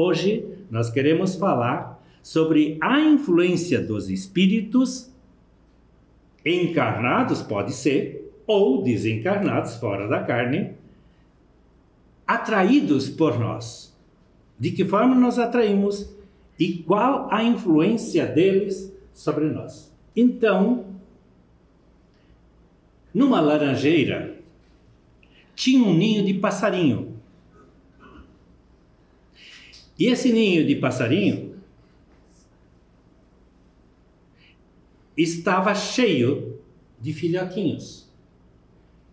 Hoje nós queremos falar sobre a influência dos espíritos encarnados, pode ser, ou desencarnados, fora da carne, atraídos por nós. De que forma nós atraímos e qual a influência deles sobre nós. Então, numa laranjeira, tinha um ninho de passarinho. E esse ninho de passarinho estava cheio de filhotinhos.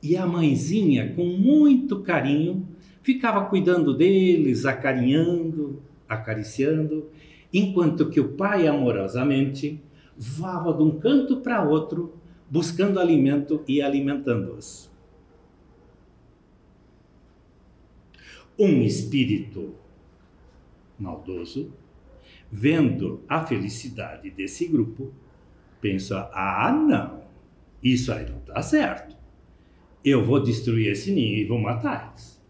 E a mãezinha, com muito carinho, ficava cuidando deles, acarinhando, acariciando, enquanto que o pai, amorosamente, voava de um canto para outro, buscando alimento e alimentando-os. Um espírito maldoso, vendo a felicidade desse grupo, pensa: ah, não, isso aí não está certo. Eu vou destruir esse ninho e vou matar eles.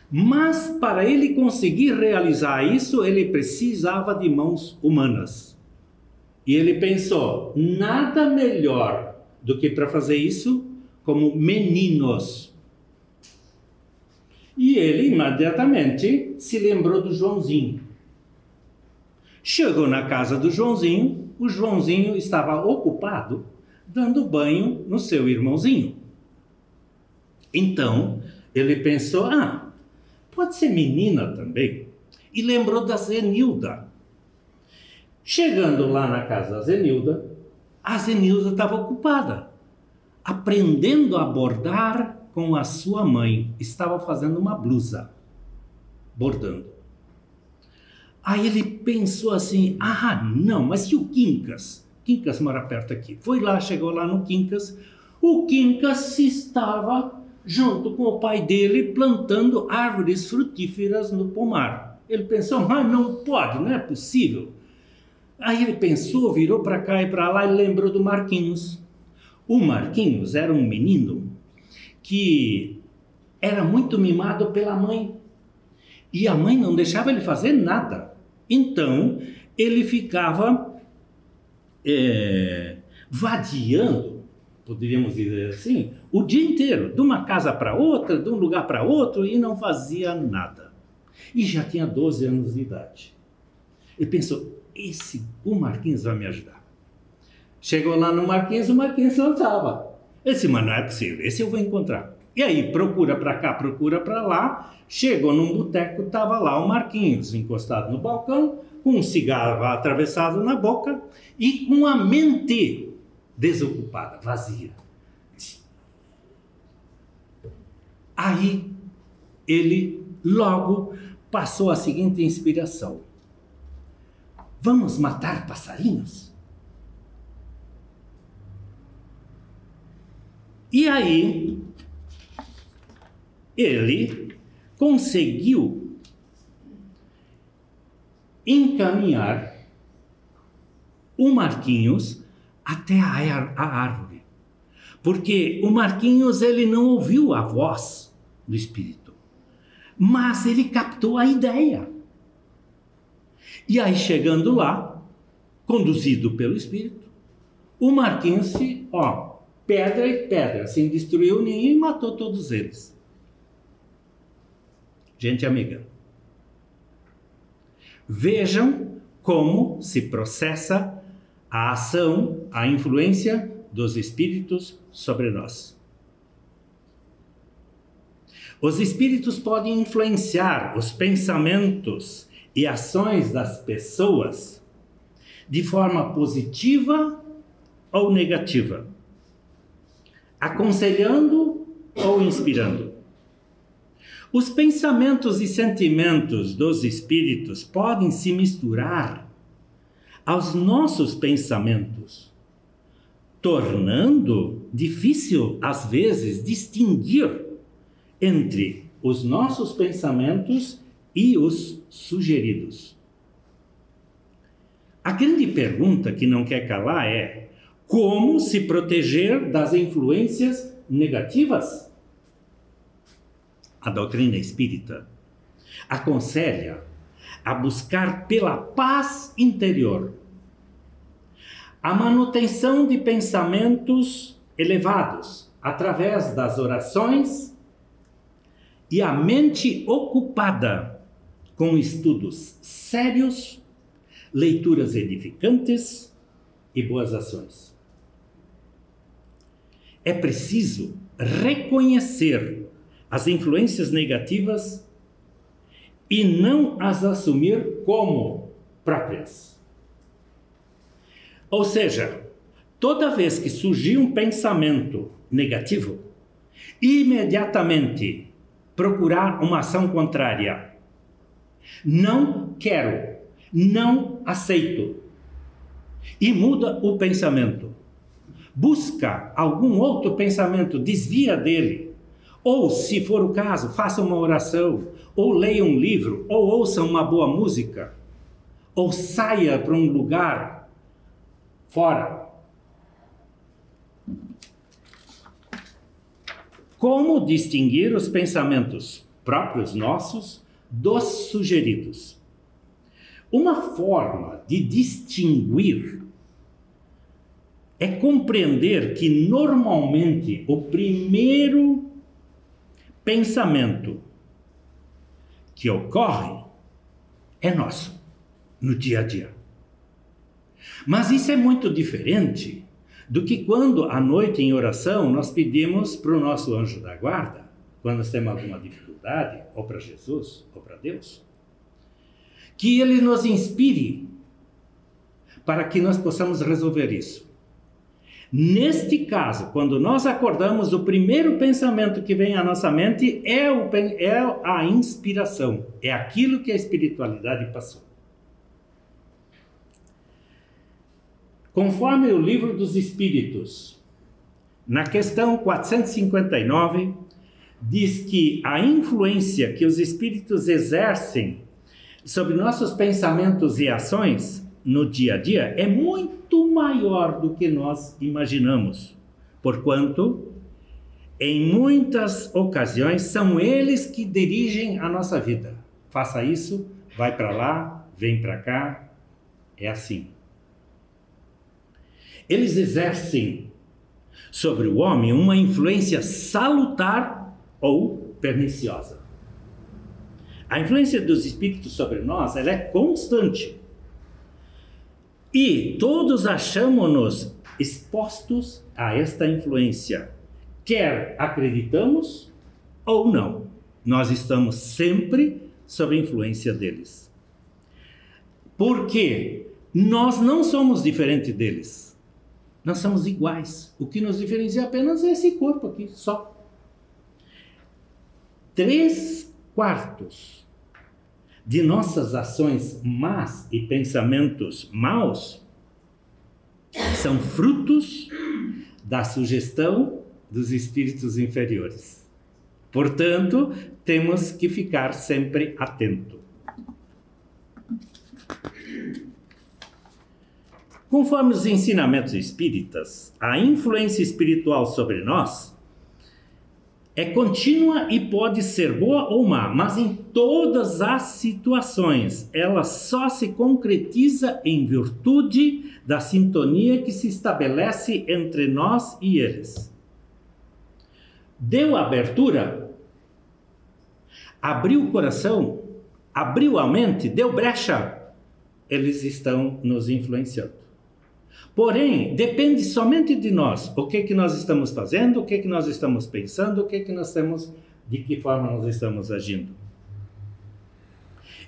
Mas para ele conseguir realizar isso, ele precisava de mãos humanas. E ele pensou: nada melhor do que para fazer isso como meninos. E ele imediatamente se lembrou do Joãozinho. Chegou na casa do Joãozinho, o Joãozinho estava ocupado dando banho no seu irmãozinho. Então ele pensou: ah, pode ser menina também. E lembrou da Zenilda. Chegando lá na casa da Zenilda, a Zenilda estava ocupada, aprendendo a bordar com a sua mãe. Estava fazendo uma blusa, bordando. Aí ele pensou assim: ah, não, mas e o Quincas? Quincas mora perto aqui. Foi lá, chegou lá no Quincas. O Quincas estava junto com o pai dele plantando árvores frutíferas no pomar. Ele pensou: mas não pode, não é possível. Aí ele pensou, virou para cá e para lá e lembrou do Marquinhos. O Marquinhos era um menino que era muito mimado pela mãe. E a mãe não deixava ele fazer nada. Então, ele ficava vadiando, poderíamos dizer assim, o dia inteiro, de uma casa para outra, de um lugar para outro, e não fazia nada. E já tinha 12 anos de idade. Ele pensou: o Marquinhos vai me ajudar. Chegou lá no Marquinhos, o Marquinhos não estava. Esse, mas não é possível, esse eu vou encontrar. E aí, procura para cá, procura para lá, chegou num boteco, estava lá o Marquinhos, encostado no balcão, com um cigarro atravessado na boca e com a mente desocupada, vazia. Aí, ele logo passou a seguinte inspiração: vamos matar passarinhos? E aí, ele conseguiu encaminhar o Marquinhos até a árvore. Porque o Marquinhos, ele não ouviu a voz do espírito, mas ele captou a ideia. E aí, chegando lá, conduzido pelo espírito, o Marquinhos pedra e pedra, assim, destruiu o ninho e matou todos eles. Gente amiga, vejam como se processa a ação, a influência dos espíritos sobre nós. Os espíritos podem influenciar os pensamentos e ações das pessoas de forma positiva ou negativa, aconselhando ou inspirando. Os pensamentos e sentimentos dos espíritos podem se misturar aos nossos pensamentos, tornando difícil, às vezes, distinguir entre os nossos pensamentos e os sugeridos. A grande pergunta que não quer calar é: como se proteger das influências negativas? A doutrina espírita aconselha a buscar pela paz interior, a manutenção de pensamentos elevados através das orações e a mente ocupada com estudos sérios, leituras edificantes e boas ações. É preciso reconhecer as influências negativas e não as assumir como próprias. Ou seja, toda vez que surgir um pensamento negativo, imediatamente procurar uma ação contrária. Não quero, não aceito. E muda o pensamento. Busca algum outro pensamento, desvia dele. Ou, se for o caso, faça uma oração, ou leia um livro, ou ouça uma boa música, ou saia para um lugar fora. Como distinguir os pensamentos próprios nossos dos sugeridos? Uma forma de distinguir é compreender que normalmente o primeiro pensamento que ocorre é nosso, no dia a dia. Mas isso é muito diferente do que quando à noite em oração nós pedimos para o nosso anjo da guarda, quando nós temos alguma dificuldade, ou para Jesus, ou para Deus, que ele nos inspire para que nós possamos resolver isso. Neste caso, quando nós acordamos, o primeiro pensamento que vem à nossa mente é a inspiração, é aquilo que a espiritualidade passou. Conforme o Livro dos Espíritos, na questão 459, diz que a influência que os espíritos exercem sobre nossos pensamentos e ações no dia a dia é muito maior do que nós imaginamos, porquanto, em muitas ocasiões, são eles que dirigem a nossa vida. Faça isso, vai para lá, vem para cá, é assim. Eles exercem sobre o homem uma influência salutar ou perniciosa. A influência dos espíritos sobre nós, ela é constante. E todos achamos-nos expostos a esta influência, quer acreditamos ou não. Nós estamos sempre sob a influência deles. Porque nós não somos diferentes deles. Nós somos iguais. O que nos diferencia apenas é esse corpo aqui, só. 3/4 de nossas ações más e pensamentos maus são frutos da sugestão dos espíritos inferiores. Portanto, temos que ficar sempre atento. Conforme os ensinamentos espíritas, a influência espiritual sobre nós é contínua e pode ser boa ou má, mas em todas as situações ela só se concretiza em virtude da sintonia que se estabelece entre nós e eles. Deu abertura, abriu o coração, abriu a mente, deu brecha, eles estão nos influenciando. Porém, depende somente de nós, o que nós estamos fazendo, o que nós estamos pensando, de que forma nós estamos agindo.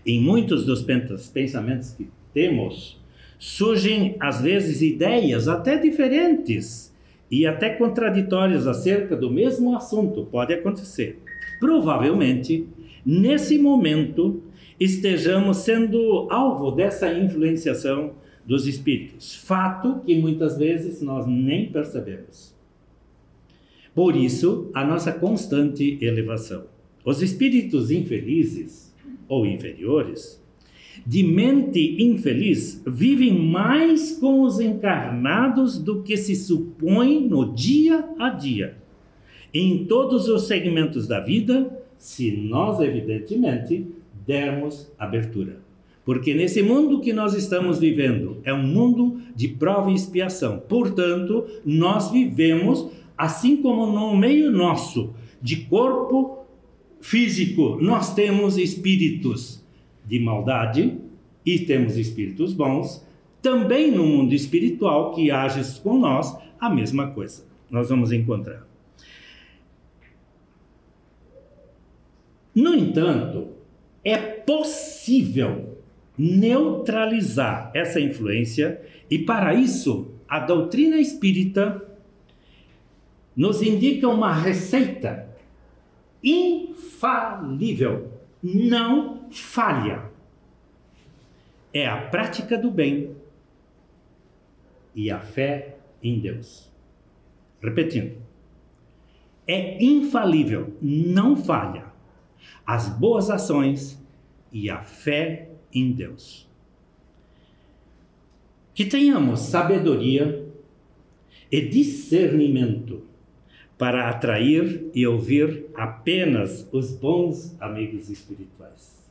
Em muitos dos pensamentos que temos, surgem às vezes ideias até diferentes e até contraditórias acerca do mesmo assunto, pode acontecer. Provavelmente, nesse momento, estejamos sendo alvo dessa influenciação dos espíritos, fato que muitas vezes nós nem percebemos. Por isso, a nossa constante elevação. Os espíritos infelizes ou inferiores, de mente infeliz, vivem mais com os encarnados do que se supõe no dia a dia, em todos os segmentos da vida, se nós, evidentemente, dermos abertura. Porque nesse mundo que nós estamos vivendo é um mundo de prova e expiação. Portanto, nós vivemos, assim como no meio nosso, de corpo físico, nós temos espíritos de maldade e temos espíritos bons. Também no mundo espiritual que age com nós, a mesma coisa. Nós vamos encontrar. No entanto, é possível neutralizar essa influência e, para isso, a doutrina espírita nos indica uma receita infalível, não falha. É a prática do bem e a fé em Deus. Repetindo, é infalível, não falha, as boas ações e a fé em Deus. Que tenhamos sabedoria e discernimento para atrair e ouvir apenas os bons amigos espirituais.